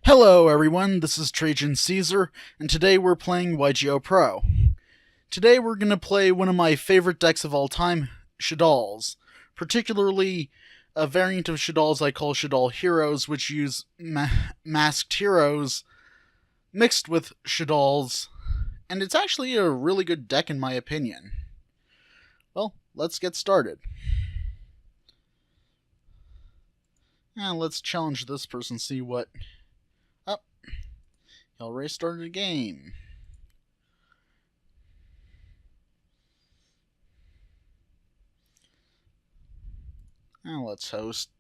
Hello everyone, this is Trajan Caesar, and today we're playing YGOPro. Today we're going to play one of my favorite decks of all time, Shaddolls. Particularly a variant of Shaddolls I call Shaddoll-Heroes, which use masked heroes mixed with Shaddolls, and it's actually a really good deck in my opinion. Well, let's get started. And let's challenge this person, see what... Oh, he already started a game. Now let's host.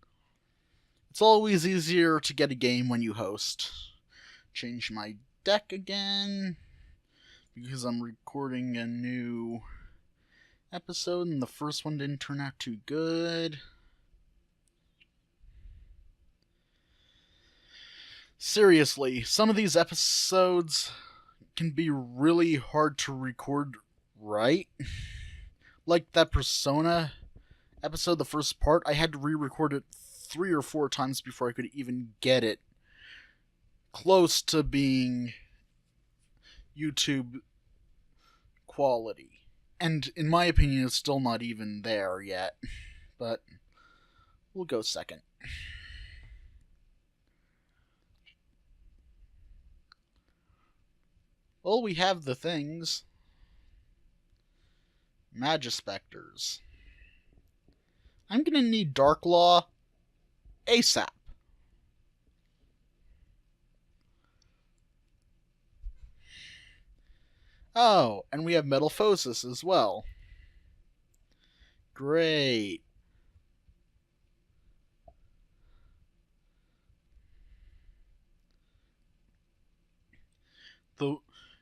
It's always easier to get a game when you host. Change my deck again, because I'm recording a new episode and the first one didn't turn out too good. Seriously, some of these episodes can be really hard to record right. Like that Persona episode, the first part, I had to re-record it 3 or 4 times before I could even get it close to being YouTube quality. And in my opinion, it's still not even there yet. But we'll go second. Well, we have the things. Magispectors. I'm gonna need Dark Law ASAP. Oh, and we have Metamorphosis as well. Great.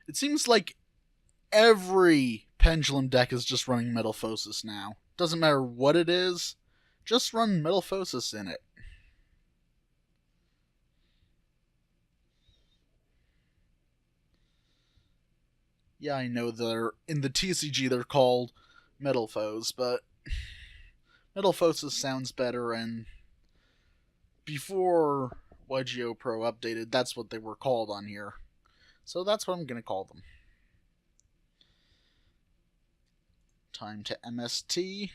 It seems like every Pendulum deck is just running Metamorphosis now. Doesn't matter what it is, just run Metamorphosis in it. Yeah, I know they're in the TCG they're called Metalfoes, but Metamorphosis sounds better, and before YGOPro updated, that's what they were called on here. So that's what I'm going to call them. Time to MST.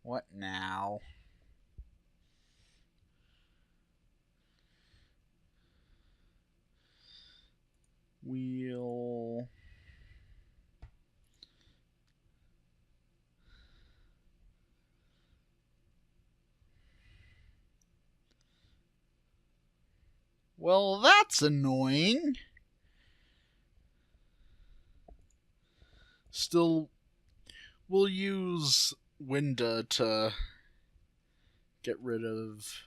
What now? We'll... Well, that's annoying. Still, we'll use Winda to get rid of...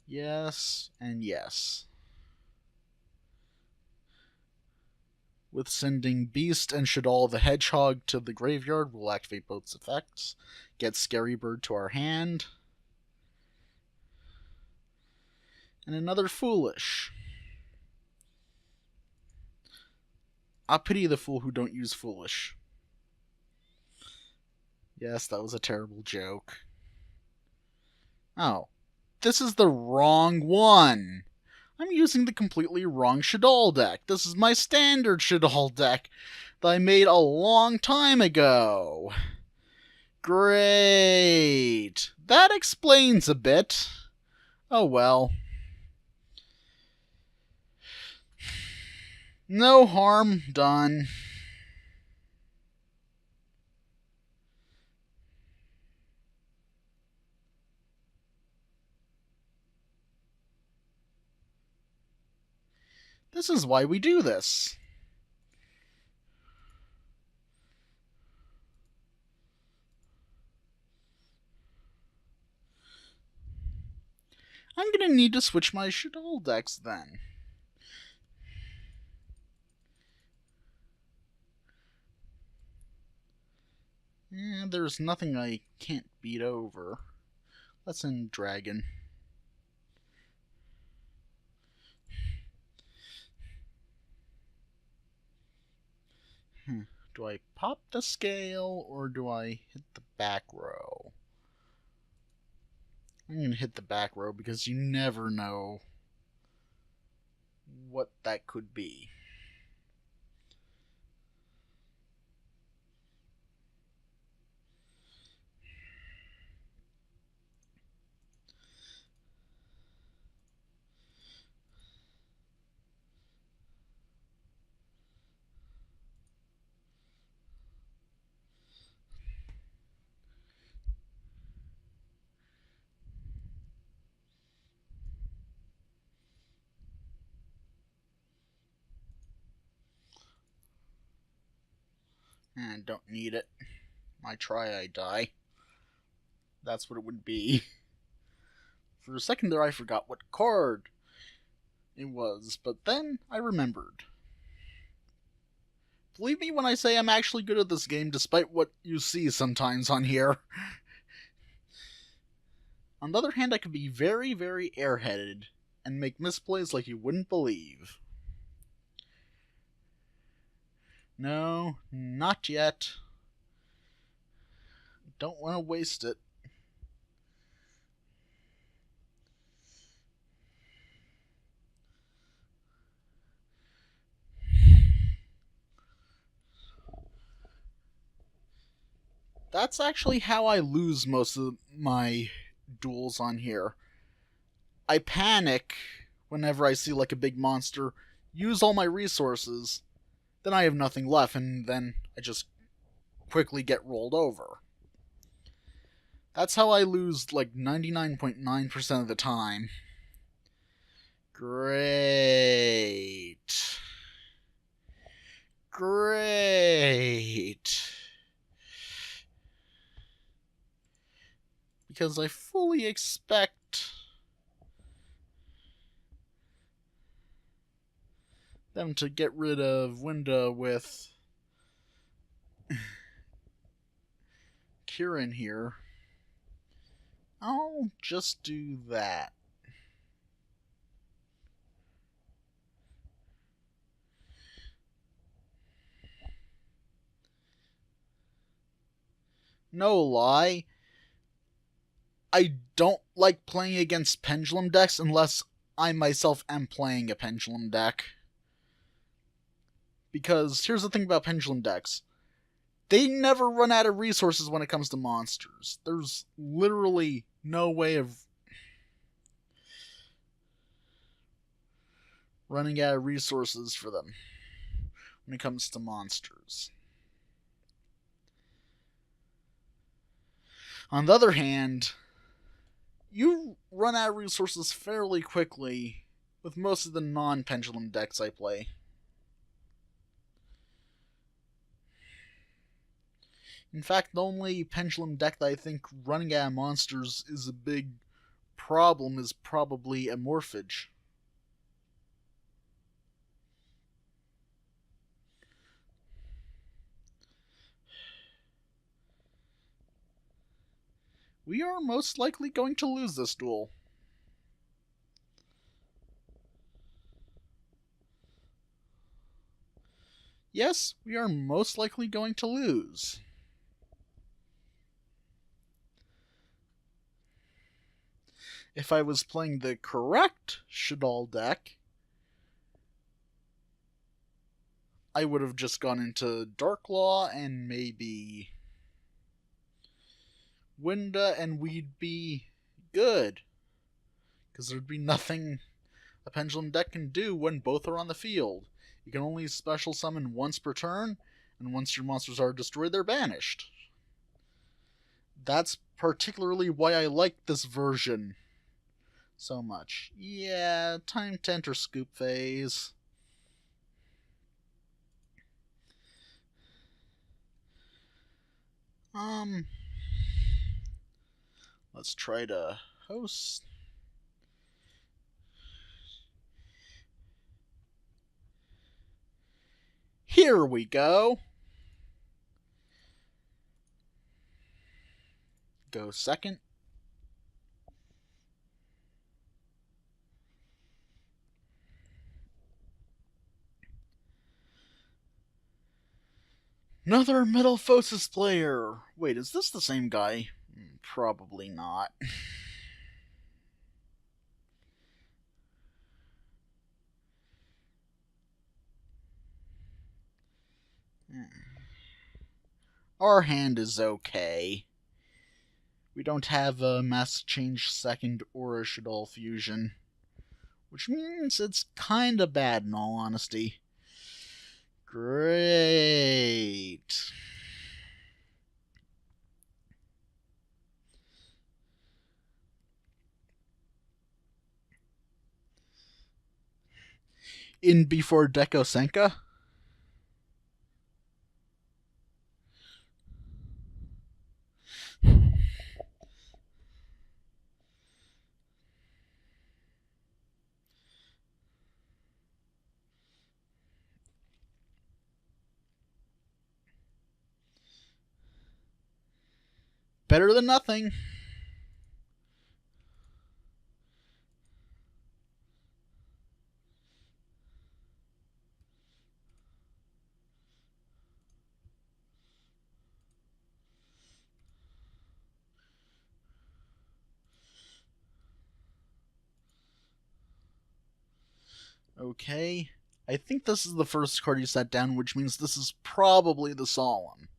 Yes, and yes. With sending Beast and Shaddol the Hedgehog to the graveyard, we'll activate both effects. Get Scary Bird to our hand. And another Foolish. I pity the fool who don't use Foolish. Yes, that was a terrible joke. Oh, this is the wrong one. I'm using the completely wrong Shaddoll deck. This is my standard Shaddoll deck that I made a long time ago. Great. That explains a bit. Oh well. No harm done. This is why we do this. I'm gonna need to switch my Shaddoll decks then. There's nothing I can't beat over. Let's end Dragon. Do I pop the scale or do I hit the back row? I'm gonna hit the back row because you never know what that could be. And don't need it. I try, I die. That's what it would be. For a second there I forgot what card it was, but then I remembered. Believe me when I say I'm actually good at this game, despite what you see sometimes on here. On the other hand, I could be very, very airheaded and make misplays like you wouldn't believe. No, not yet. Don't want to waste it. That's actually how I lose most of my duels on here. I panic whenever I see like a big monster, use all my resources, then I have nothing left, and then I just quickly get rolled over. That's how I lose like 99.9% of the time. Great. Great. Because I fully expect them to get rid of Winda with Kieran here. I'll just do that. No lie, I don't like playing against pendulum decks unless I myself am playing a pendulum deck. Because here's the thing about pendulum decks. They never run out of resources when it comes to monsters. There's literally no way of running out of resources for them when it comes to monsters. On the other hand, you run out of resources fairly quickly with most of the non-pendulum decks I play. In fact, the only pendulum deck that I think running out of monsters is a big problem is probably Amorphage. We are most likely going to lose this duel. Yes, we are most likely going to lose. If I was playing the correct Shaddoll deck, I would have just gone into Darklaw and maybe Winda, and we'd be good. Because there'd be nothing a pendulum deck can do when both are on the field. You can only special summon once per turn, and once your monsters are destroyed, they're banished. That's particularly why I like this version so much. Yeah, time to enter scoop phase. Let's try to host. Here we go. Go second. Another Metamorphosis player. Wait, is this the same guy? Probably not. Our hand is okay. We don't have a Mass Change second or a Shaddoll fusion, which means it's kinda bad in all honesty. Great. In before Deco Senka? Better than nothing. Okay. I think this is the first card you set down, which means this is probably the Solemn.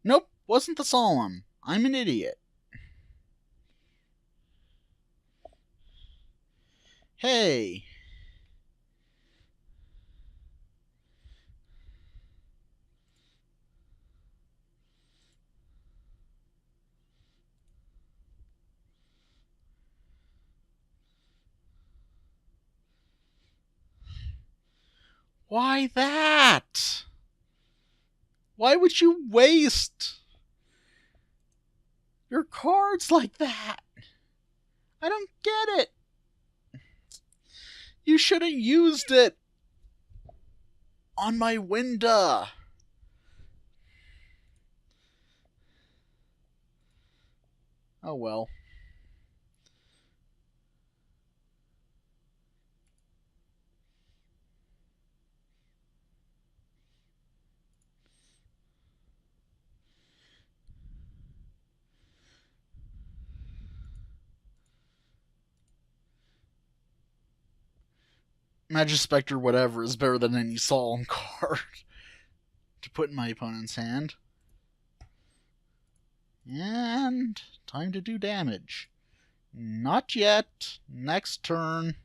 Nope, wasn't the Solemn. I'm an idiot. Hey. Why that? Why would you waste your cards like that? I don't get it. You should have used it on my window. Oh well. Magispector whatever is better than any Solemn card to put in my opponent's hand. And time to do damage. Not yet. Next turn.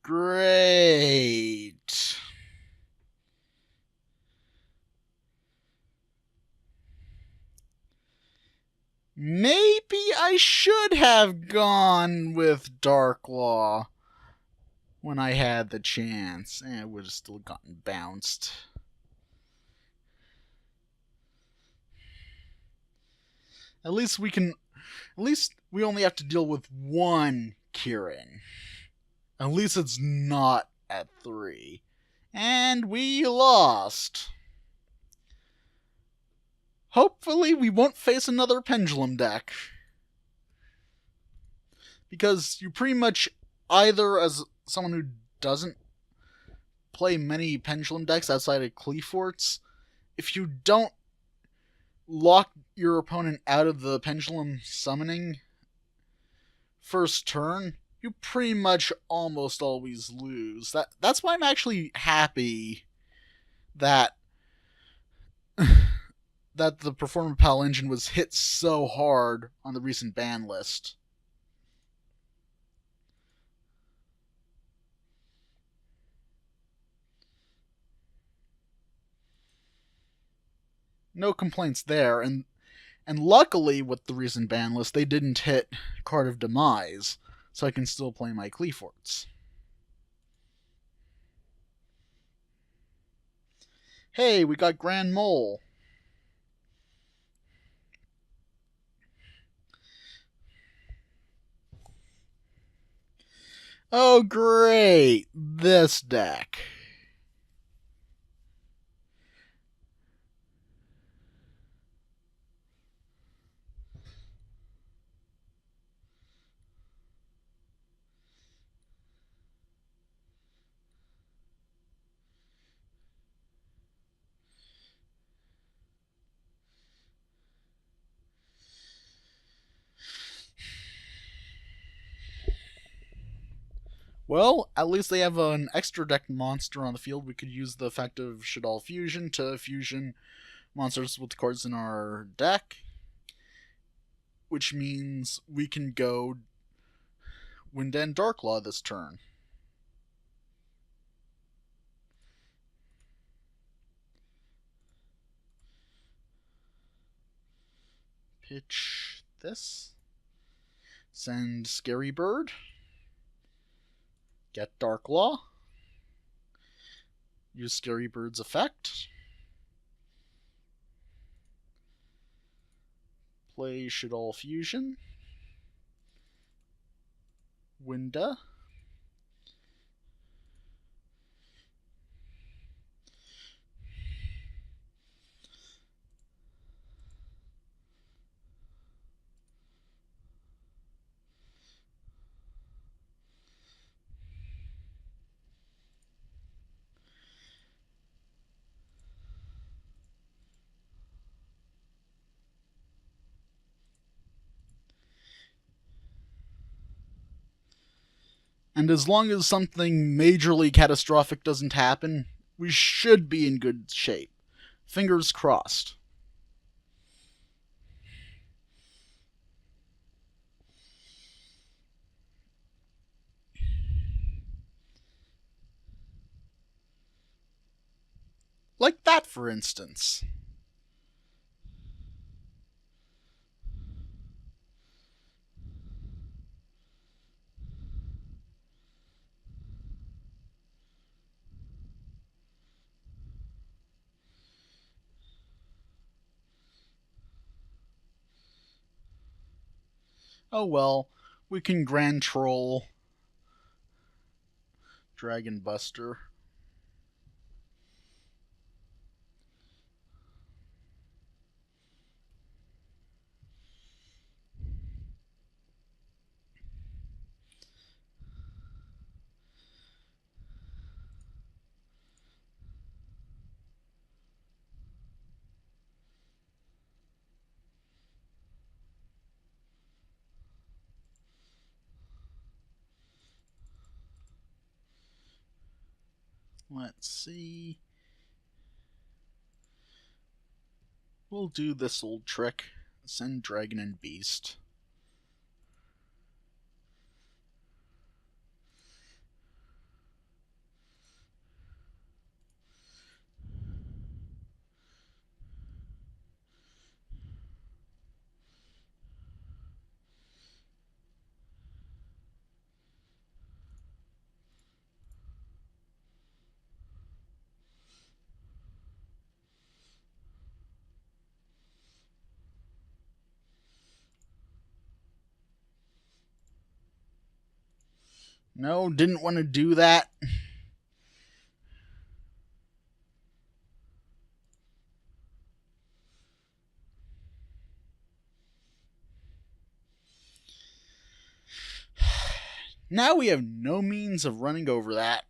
Great. Maybe I should have gone with Dark Law when I had the chance. It would have still gotten bounced. At least we only have to deal with one Kirin. At least it's not at 3. And we lost. Hopefully we won't face another pendulum deck. Because you pretty much, either as someone who doesn't play many pendulum decks outside of Cleaforts, if you don't lock your opponent out of the pendulum summoning first turn, you pretty much almost always lose. That's why I'm actually happy that that the Performapal Pal engine was hit so hard on the recent ban list. No complaints there, and luckily with the recent ban list, they didn't hit Card of Demise, so I can still play my Cleaforts. Hey, we got Grand Mole. Oh, great! This deck. Well, at least they have an extra deck monster on the field. We could use the effect of Shaddoll Fusion to fusion monsters with cards in our deck, which means we can go Wind-End Darklaw this turn. Pitch this. Send Scary Bird. Get Darklaw. Use Scary Bird's effect. Play Shaddoll Fusion. Winda. And as long as something majorly catastrophic doesn't happen, we should be in good shape. Fingers crossed. Like that, for instance. Oh well, we can Grand Troll Dragon Buster. Let's see. We'll do this old trick. Send Dragon and Beast. No, didn't want to do that. Now we have no means of running over that.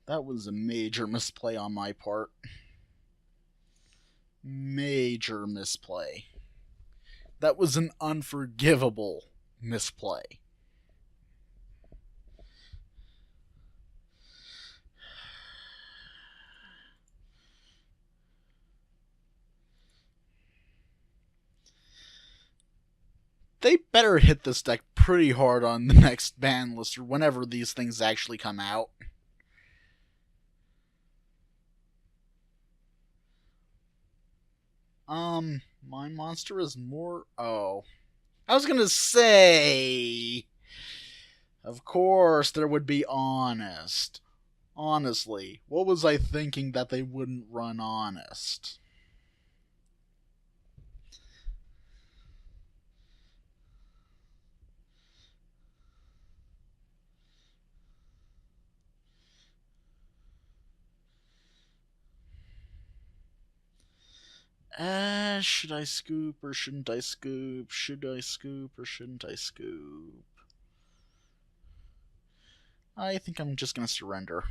That was a major misplay on my part. Major misplay. That was an unforgivable misplay. They better hit this deck pretty hard on the next ban list or whenever these things actually come out. My monster is more... Oh. I was gonna say... Of course, there would be Honest. Honestly, what was I thinking that they wouldn't run Honest? Should I scoop or shouldn't I scoop? Should I scoop or shouldn't I scoop? I think I'm just gonna surrender.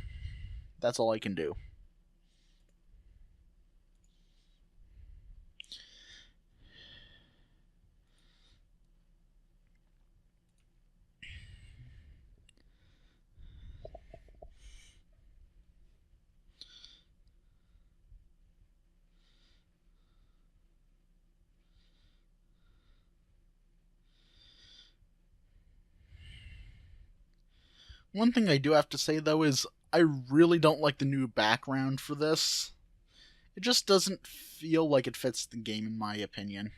That's all I can do. One thing I do have to say, though, is I really don't like the new background for this. It just doesn't feel like it fits the game, in my opinion.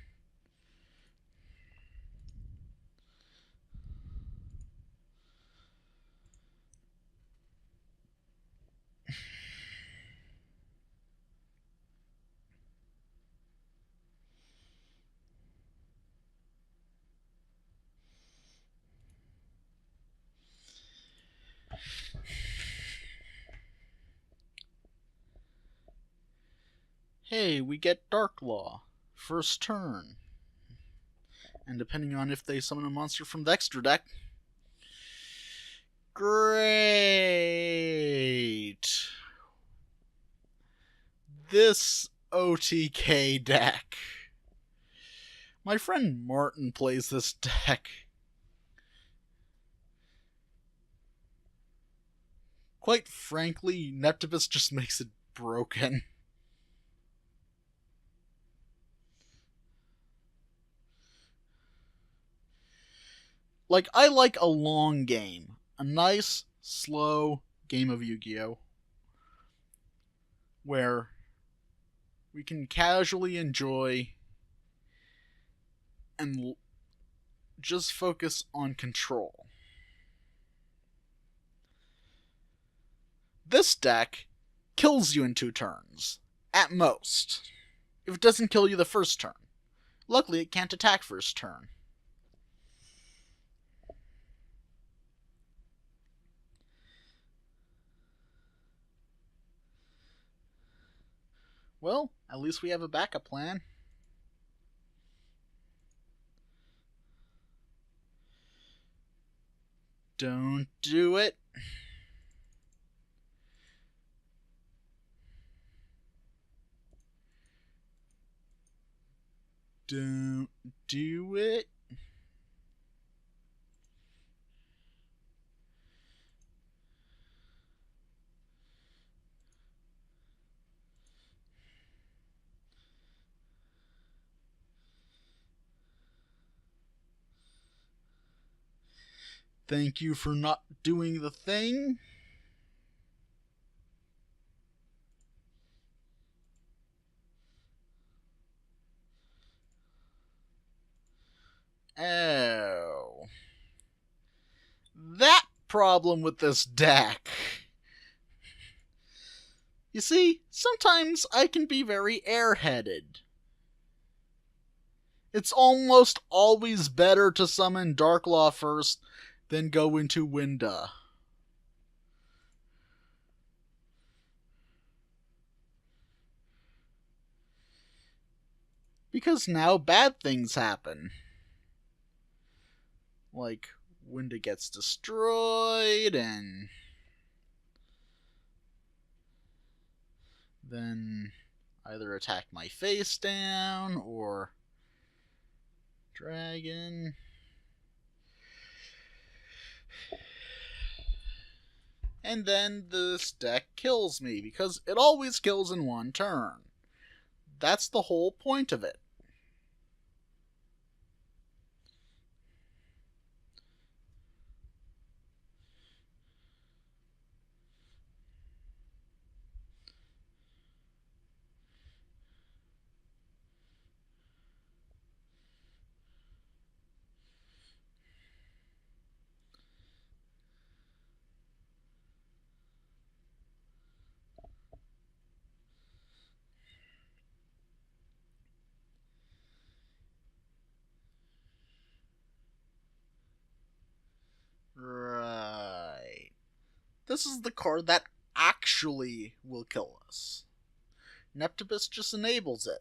Hey, we get Darklaw. First turn. And depending on if they summon a monster from the extra deck. Great! This OTK deck. My friend Martin plays this deck. Quite frankly, Neptibus just makes it broken. Like, I like a long game. A nice, slow game of Yu-Gi-Oh! Where we can casually enjoy and just focus on control. This deck kills you in 2 turns, at most, if it doesn't kill you the first turn. Luckily, it can't attack first turn. Well, at least we have a backup plan. Don't do it. Don't do it. Thank you for not doing the thing. Oh. That problem with this deck. You see, sometimes I can be very airheaded. It's almost always better to summon Darklaw first than go into Winda. Because now bad things happen. Like, Winda gets destroyed, and then either attack my face down, or dragon. And then this deck kills me, because it always kills in one turn. That's the whole point of it. Right. This is the card that actually will kill us. Neptibus just enables it.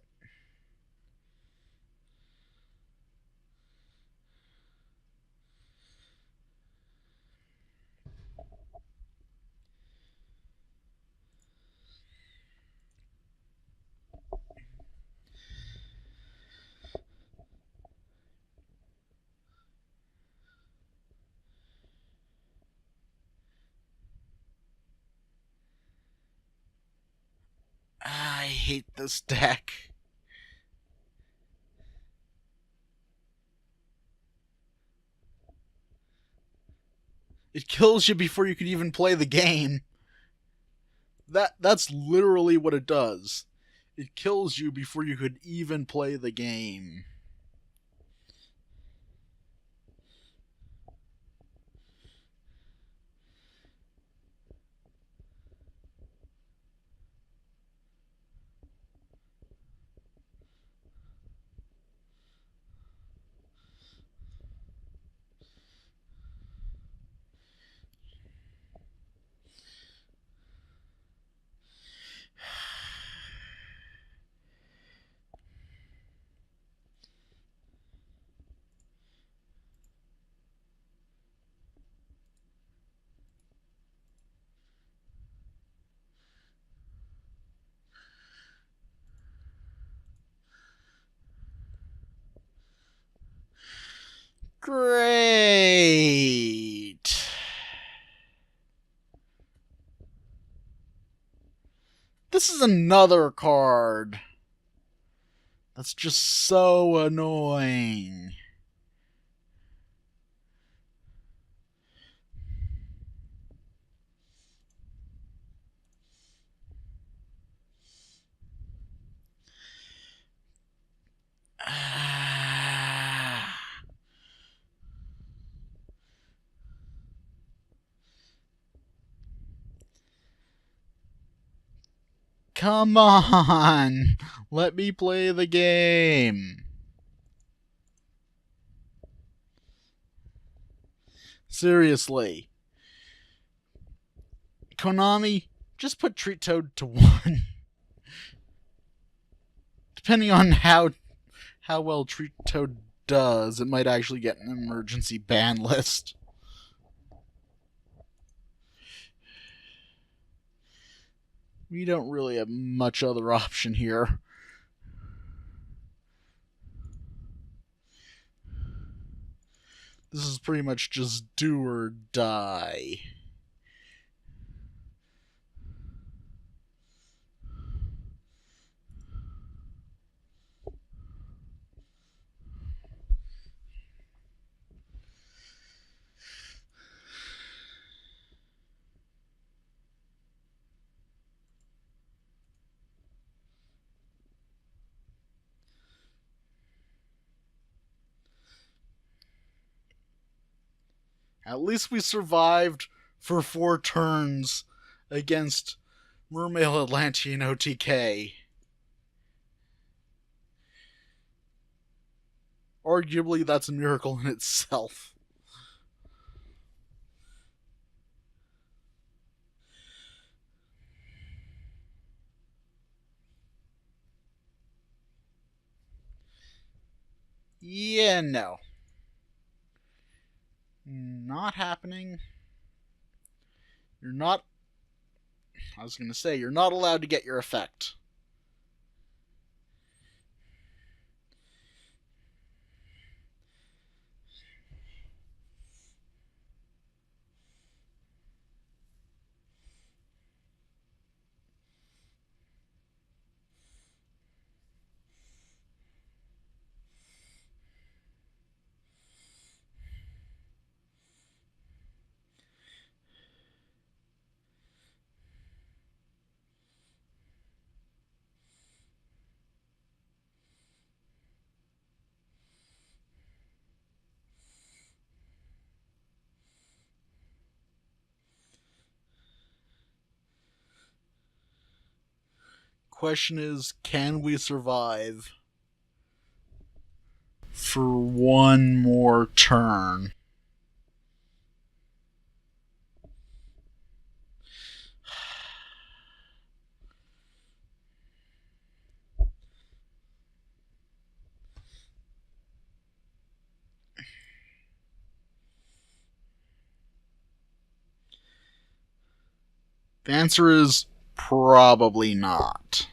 I hate this deck. It kills you before you can even play the game. That's literally what it does. It kills you before you could even play the game. Great. This is another card that's just so annoying. Come on, let me play the game. Seriously. Konami, just put Treat Toad to 1. Depending on how well Treat Toad does, it might actually get an emergency ban list. We don't really have much other option here. This is pretty much just do or die. At least we survived for 4 turns against Mermail Atlantean OTK. Arguably, that's a miracle in itself. Yeah, no. Not happening. You're not... I was going to say, you're not allowed to get your effect. Question is, can we survive for one more turn? The answer is probably not.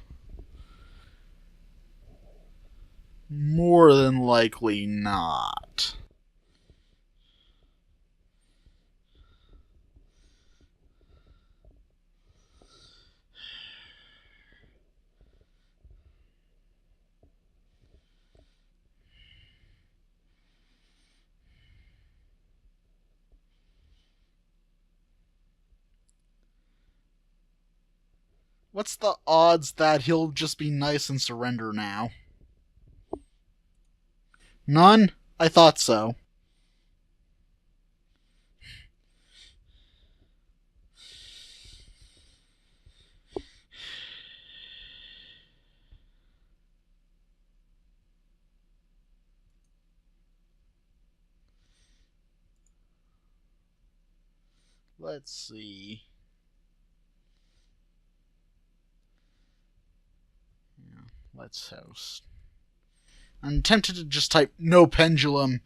More than likely not. What's the odds that he'll just be nice and surrender now? None? I thought so. Let's see. Yeah, let's host. I'm tempted to just type no pendulum,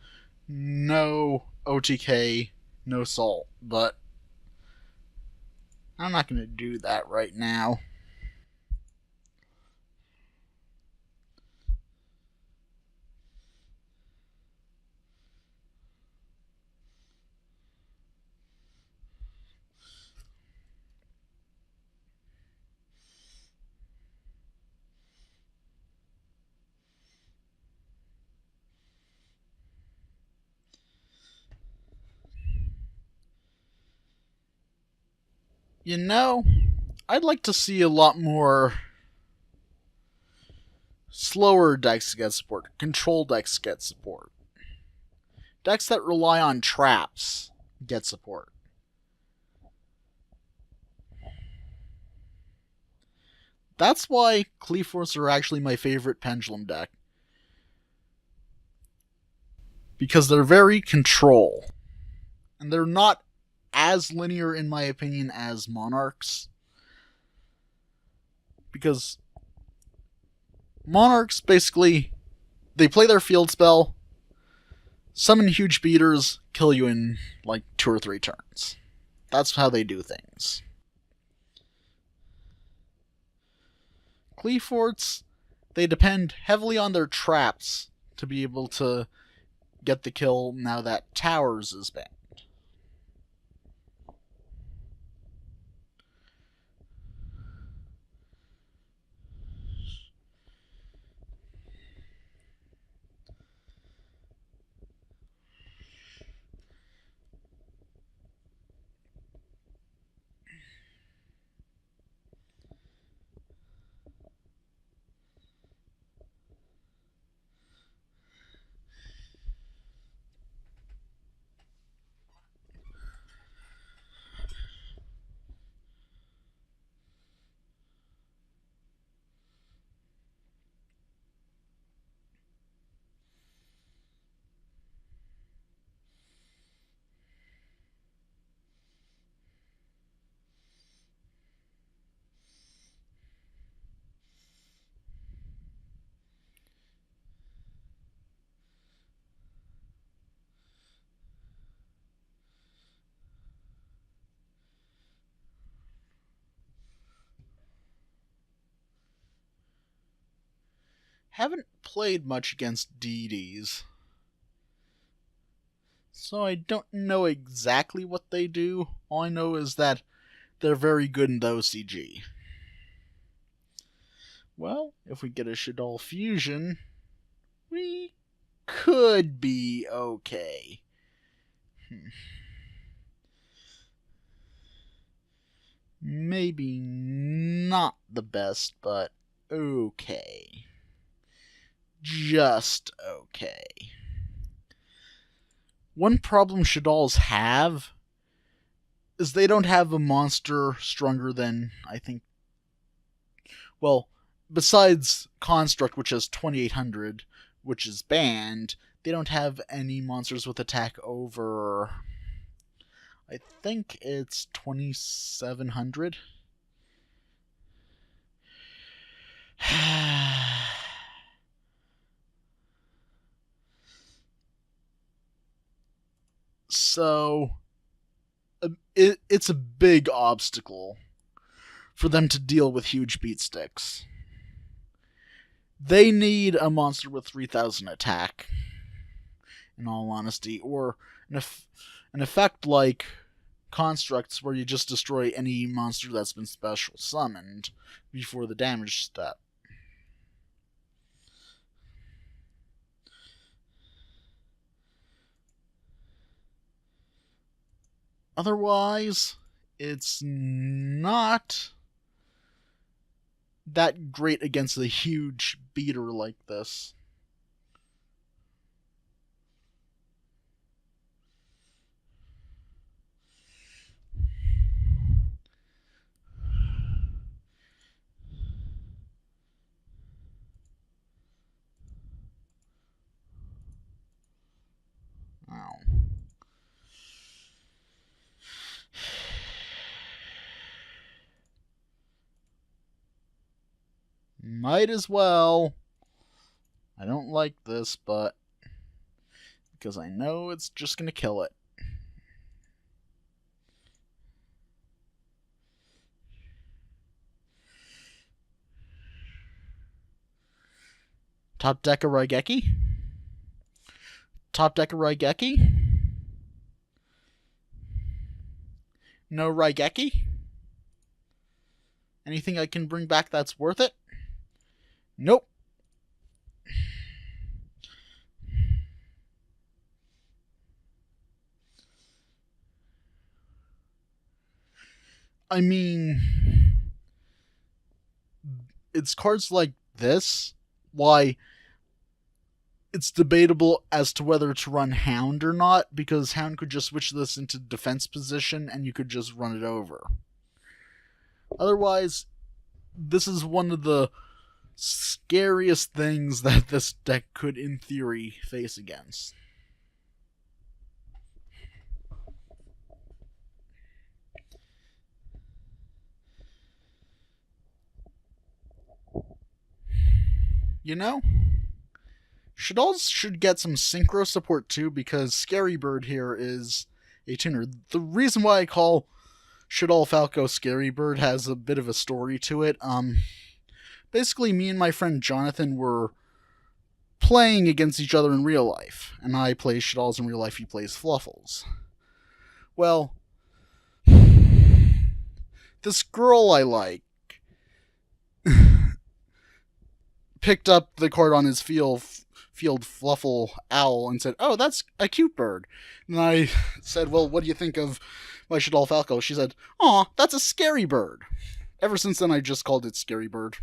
no OTK, no salt, but I'm not going to do that right now. You know, I'd like to see a lot more slower decks get support, control decks get support. Decks that rely on traps get support. That's why Cleaforce are actually my favorite pendulum deck. Because they're very control. And they're not as linear, in my opinion, as Monarchs. Because Monarchs, basically, they play their field spell, summon huge beaters, kill you in like 2 or 3 turns. That's how they do things. Cleaforts, they depend heavily on their traps to be able to get the kill now that Towers is banned. haven't played much against DDs, so I don't know exactly what they do. All I know is that they're very good in the OCG. Well, if we get a Shaddoll fusion, we could be okay. Maybe not the best, but okay. Just okay. One problem Shaddolls have is they don't have a monster stronger than, I think, well, besides Construct, which has 2800, which is banned, they don't have any monsters with attack over, I think it's 2700. So, it's a big obstacle for them to deal with huge beat sticks. They need a monster with 3000 attack, in all honesty, or an effect like Constructs where you just destroy any monster that's been special summoned before the damage step. Otherwise, it's not that great against a huge beater like this. Ow. Might as well. I don't like this, but because I know it's just going to kill it. Top Decker Raigeki? Top Decker Raigeki? No Raigeki? Anything I can bring back that's worth it? Nope. I mean, it's cards like this why it's debatable as to whether to run Hound or not, because Hound could just switch this into defense position and you could just run it over. Otherwise, this is one of the scariest things that this deck could, in theory, face against. You know, Shaddolls should get some synchro support too, because Scary Bird here is a tuner. The reason why I call Shaddoll Falco Scary Bird has a bit of a story to it. Basically, me and my friend Jonathan were playing against each other in real life, and I play Shaddolls in real life, he plays Fluffles. Well, this girl I like picked up the card on his field Fluffle Owl and said, "Oh, that's a cute bird." And I said, "Well, what do you think of my Shaddoll Falco?" She said, "Aw, that's a scary bird." Ever since then, I just called it Scary Bird.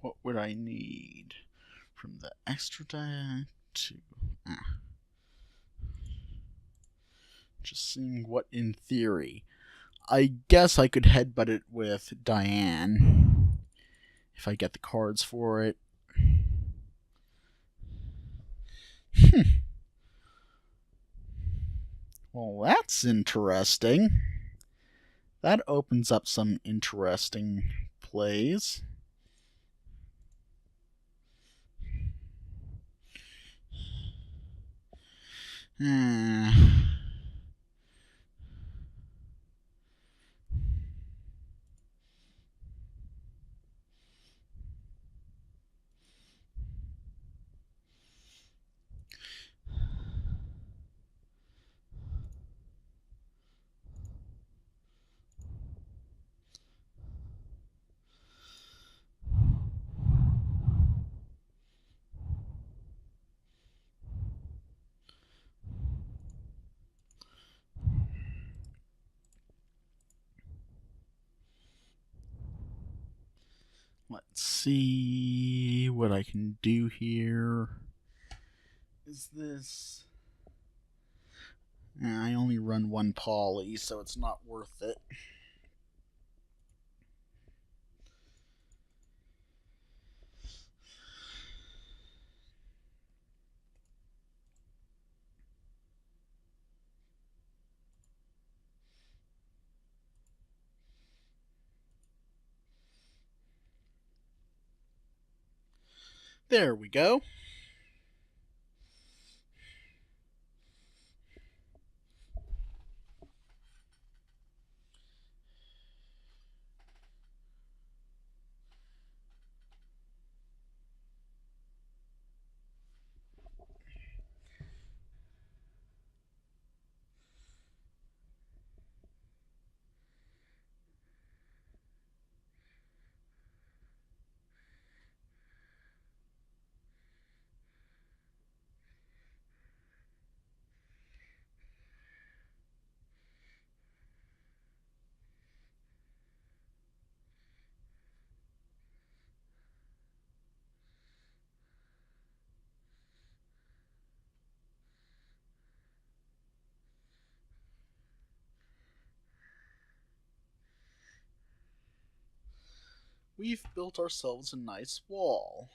What would I need from the extra deck to... Just seeing what in theory. I guess I could headbutt it with Diane if I get the cards for it. Well, that's interesting. That opens up some interesting plays. Let's see what I can do here. Is this... I only run one poly, so it's not worth it. There we go. We've built ourselves a nice wall.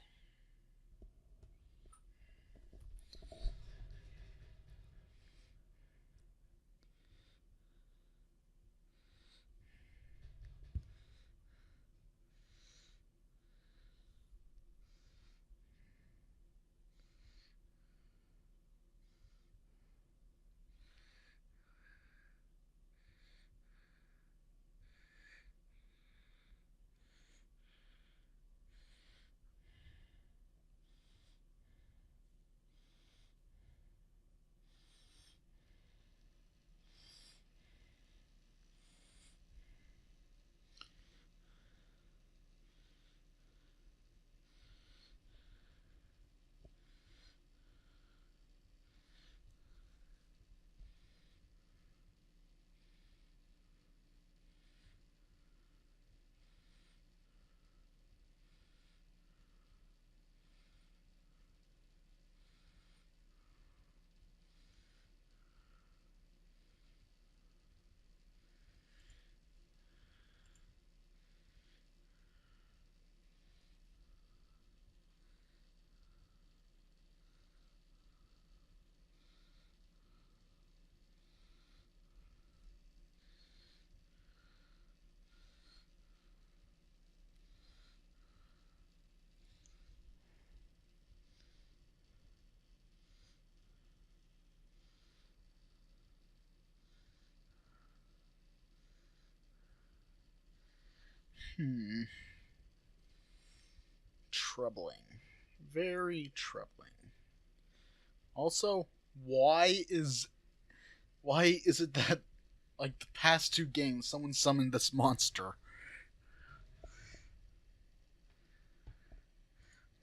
Troubling. Very troubling. Also, why is it that, like, the past two games someone summoned this monster?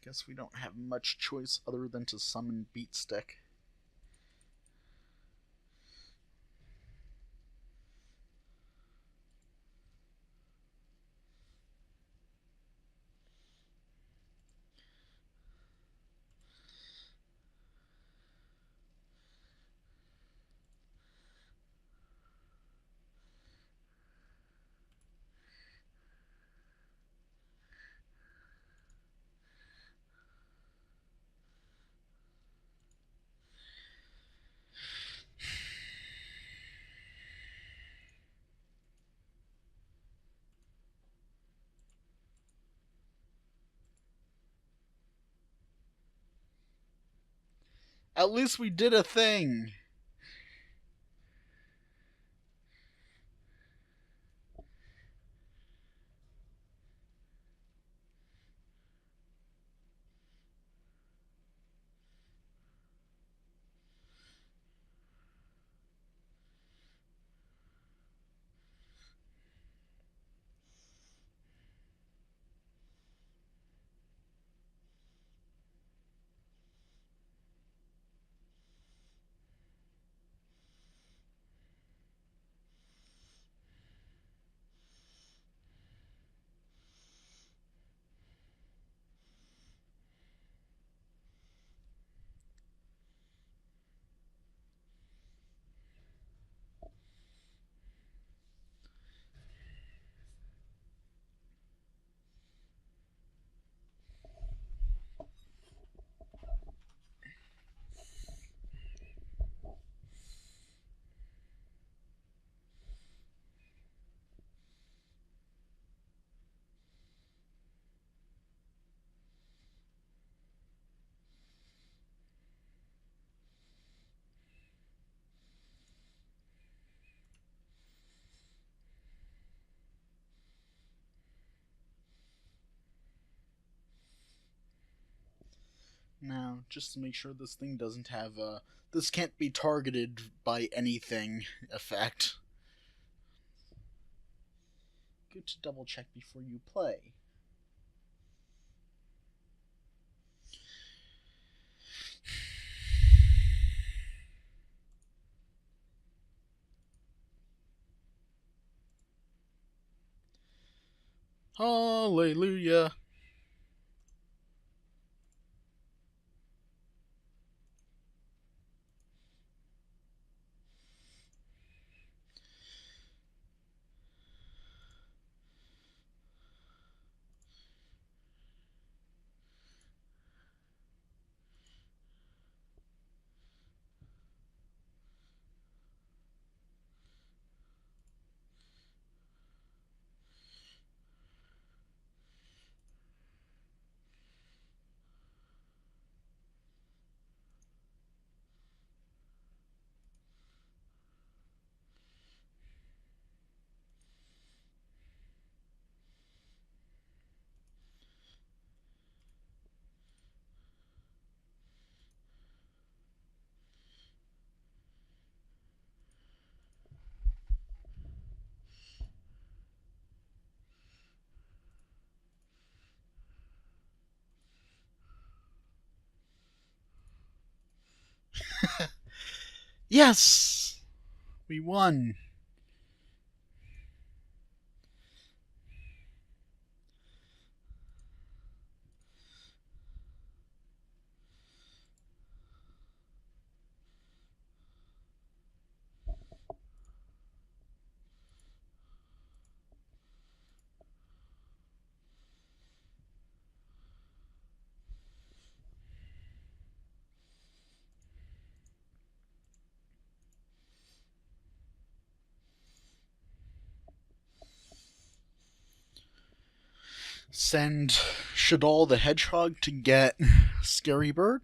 Guess we don't have much choice other than to summon Beatstick. At least we did a thing. Now, just to make sure this thing doesn't have this can't be targeted by anything effect. Good to double check before you play. Hallelujah. Yes! We won. Send Shaddoll the Hedgehog to get Scary Bird.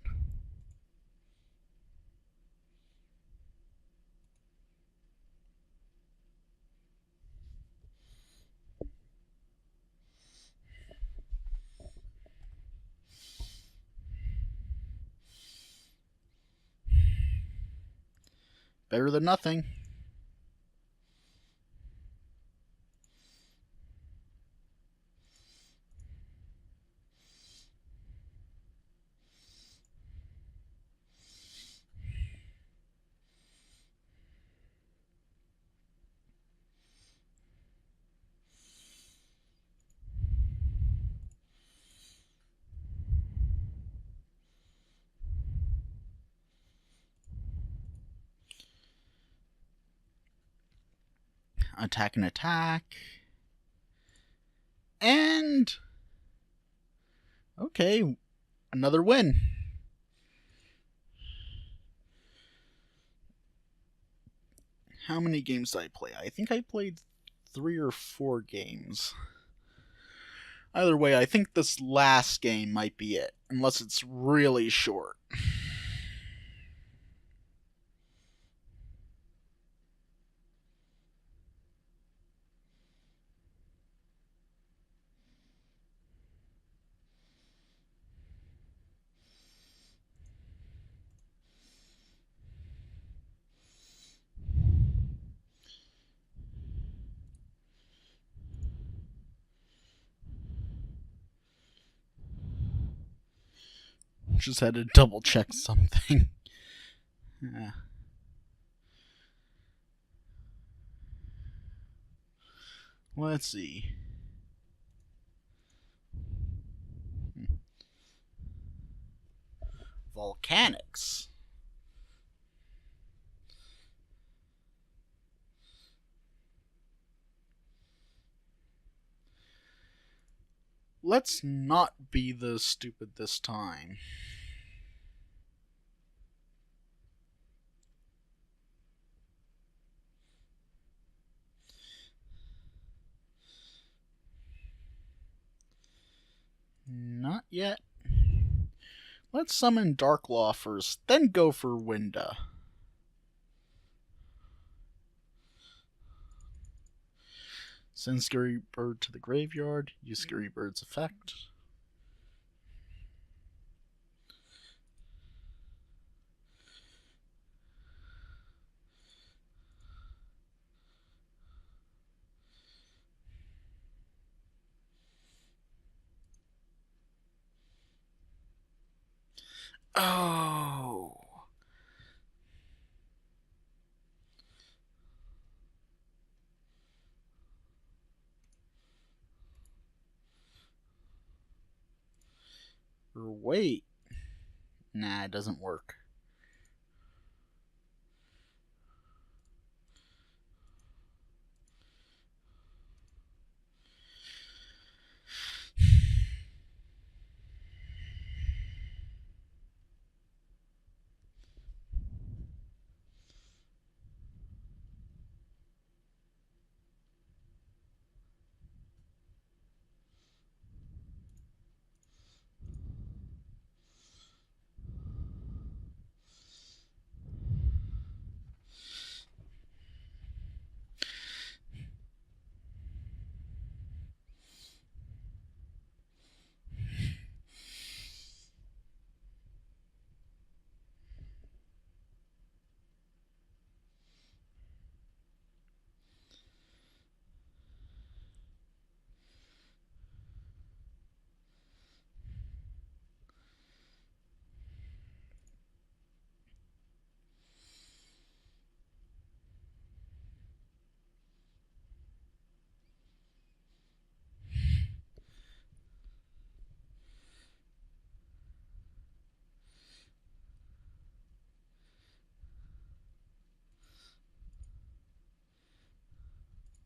Better than nothing. Attack and attack. And... okay, another win. How many games did I play? I think I played 3 or 4 games. Either way, I think this last game might be it, unless it's really short. Just had to double check something. Yeah. Let's see. Volcanics. Let's not be this stupid this time. Not yet. Let's summon Darklaw first, then go for Winda. Send Scary Bird to the graveyard. Use Scary Bird's effect. Oh. Or wait. Nah, it doesn't work.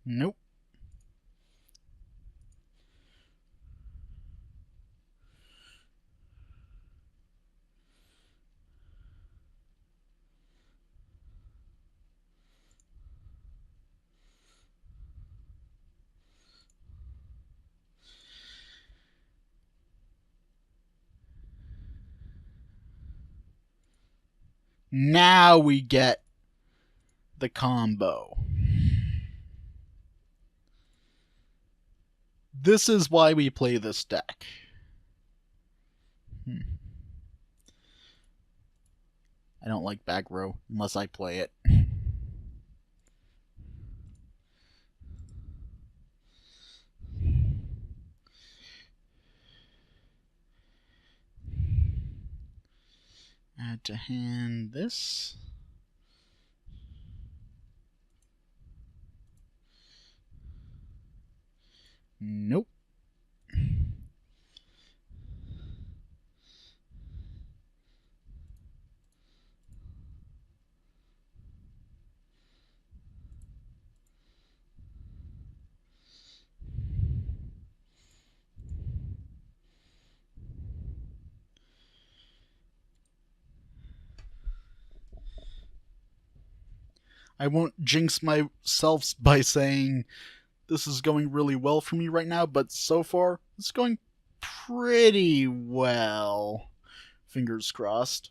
Nope. Now we get the combo. This is why we play this deck. I don't like back row unless I play it. Add to hand this. Nope. I won't jinx myself by saying this is going really well for me right now, but so far, it's going pretty well. Fingers crossed.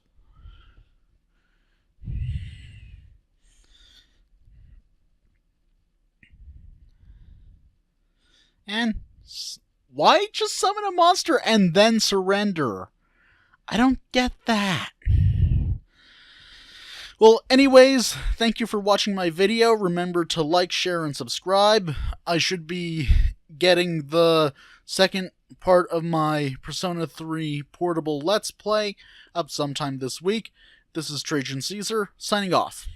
And why just summon a monster and then surrender? I don't get that. Well, anyways, thank you for watching my video. Remember to like, share, and subscribe. I should be getting the second part of my Persona 3 portable Let's Play up sometime this week. This is Trajan Caesar, signing off.